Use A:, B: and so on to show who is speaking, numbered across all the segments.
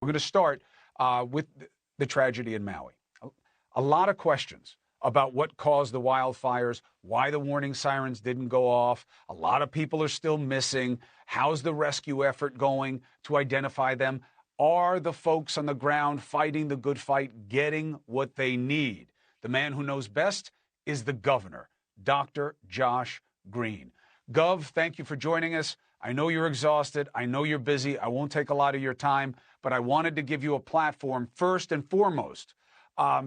A: We're going to start with the tragedy in Maui. A lot of questions about what caused the wildfires, why the warning sirens didn't go off. A lot of people are still missing. How's the rescue effort going to identify them? Are the folks on the ground fighting the good fight getting what they need? The man who knows best is the governor, Dr. Josh Green. Gov, thank you for joining us. I know you're exhausted. I know you're busy. I won't take a lot of your time, but I wanted to give you a platform first and foremost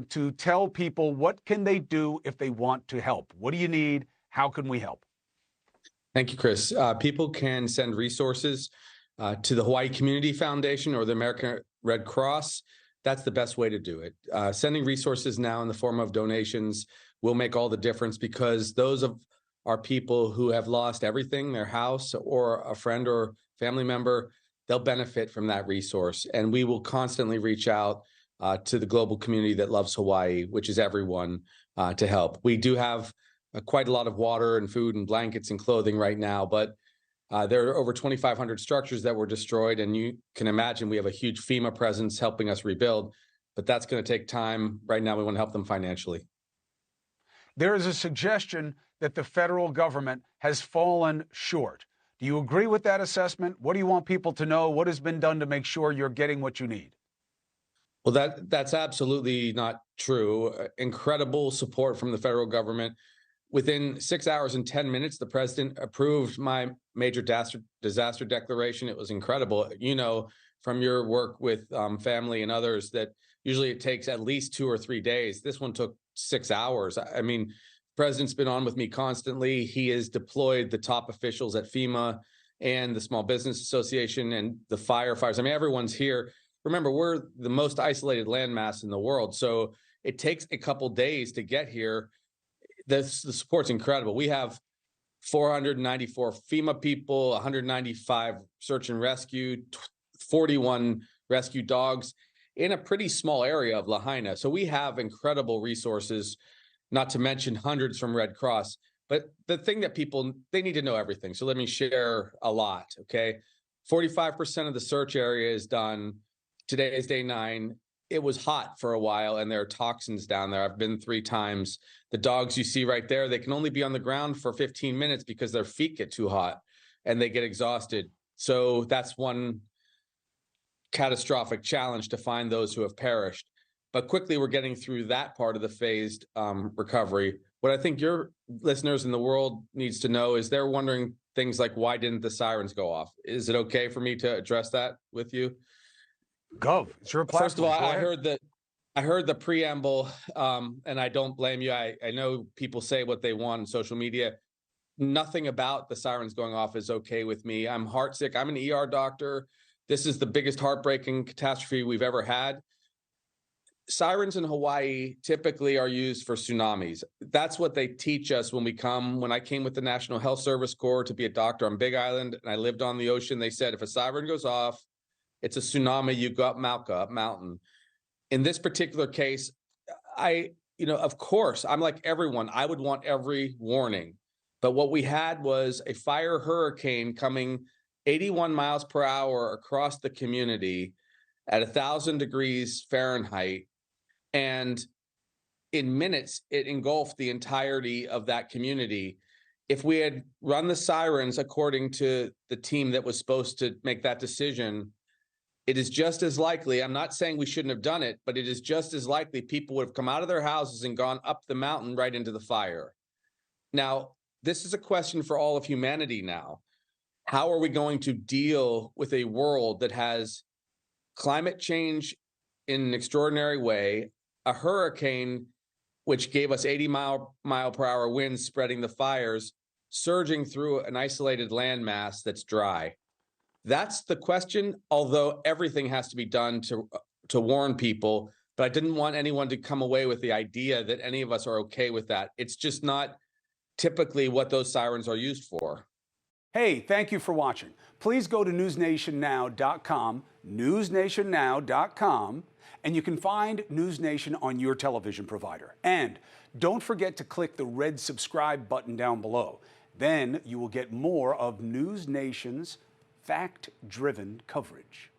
A: to tell people what can they do if they want to help. What do you need? How can we help?
B: Thank you, Chris. People can send resources to the Hawaii Community Foundation or the American Red Cross. That's the best way to do it. Sending resources now in the form of donations will make all the difference, because those of our people who have lost everything, their house or a friend or family member, they'll benefit from that resource. And we will constantly reach out to the global community that loves Hawaii, which is everyone, to help. We do have quite a lot of water and food and blankets and clothing right now, but there are over 2,500 structures that were destroyed. And you can imagine we have a huge FEMA presence helping us rebuild, but that's going to take time. Right now, we want to help them financially.
A: There is a suggestion that the federal government has fallen short. Do you agree with that assessment? What do you want people to know? What has been done to make sure you're getting what you need?
B: Well, that's absolutely not true. Incredible support from the federal government. Within 6 hours and 10 minutes, the president approved my major disaster declaration. It was incredible. You know, from your work with family and others, that usually it takes at least 2 or 3 days. This one took 6 hours. I mean, the president's been on with me constantly. He has deployed the top officials at FEMA and the Small Business Association and the firefighters. I mean, everyone's here. Remember, we're the most isolated landmass in the world, so it takes a couple days to get here. The support's incredible. We have 494 FEMA people, 195 search and rescue, 41 rescue dogs in a pretty small area of Lahaina. So we have incredible resources, not to mention hundreds from Red Cross. But the thing that they need to know everything. So let me share a lot, okay? 45% of the search area is done. Today is day 9. It was hot for a while, and there are toxins down there. I've been 3 times. The dogs you see right there, they can only be on the ground for 15 minutes because their feet get too hot and they get exhausted. So that's one catastrophic challenge, to find those who have perished. But quickly, we're getting through that part of the phased recovery. What I think your listeners in the world needs to know is they're wondering things like, why didn't the sirens go off? Is it okay for me to address that with you?
A: Gov, it's your platform.
B: First of all, I heard the preamble, and I don't blame you. I know people say what they want on social media. Nothing about the sirens going off is okay with me. I'm heartsick. I'm an ER doctor. This is the biggest heartbreaking catastrophe we've ever had. Sirens in Hawaii typically are used for tsunamis. That's what they teach us when we come. When I came with the National Health Service Corps to be a doctor on Big Island, and I lived on the ocean, they said if a siren goes off, it's a tsunami, you go up mountain. In this particular case, of course, I'm like everyone. I would want every warning. But what we had was a fire hurricane coming 81 miles per hour across the community at 1,000 degrees Fahrenheit. And in minutes, it engulfed the entirety of that community. If we had run the sirens according to the team that was supposed to make that decision, it is just as likely, I'm not saying we shouldn't have done it, but it is just as likely people would have come out of their houses and gone up the mountain right into the fire. Now, this is a question for all of humanity now. How are we going to deal with a world that has climate change in an extraordinary way, a hurricane which gave us 80-mile per hour winds spreading the fires, surging through an isolated landmass that's dry? That's the question, although everything has to be done to warn people. But I didn't want anyone to come away with the idea that any of us are okay with that. It's just not typically what those sirens are used for.
A: Hey, thank you for watching. Please go to newsnationnow.com, newsnationnow.com, and you can find News Nation on your television provider. And don't forget to click the red subscribe button down below. Then you will get more of News Nation's fact-driven coverage.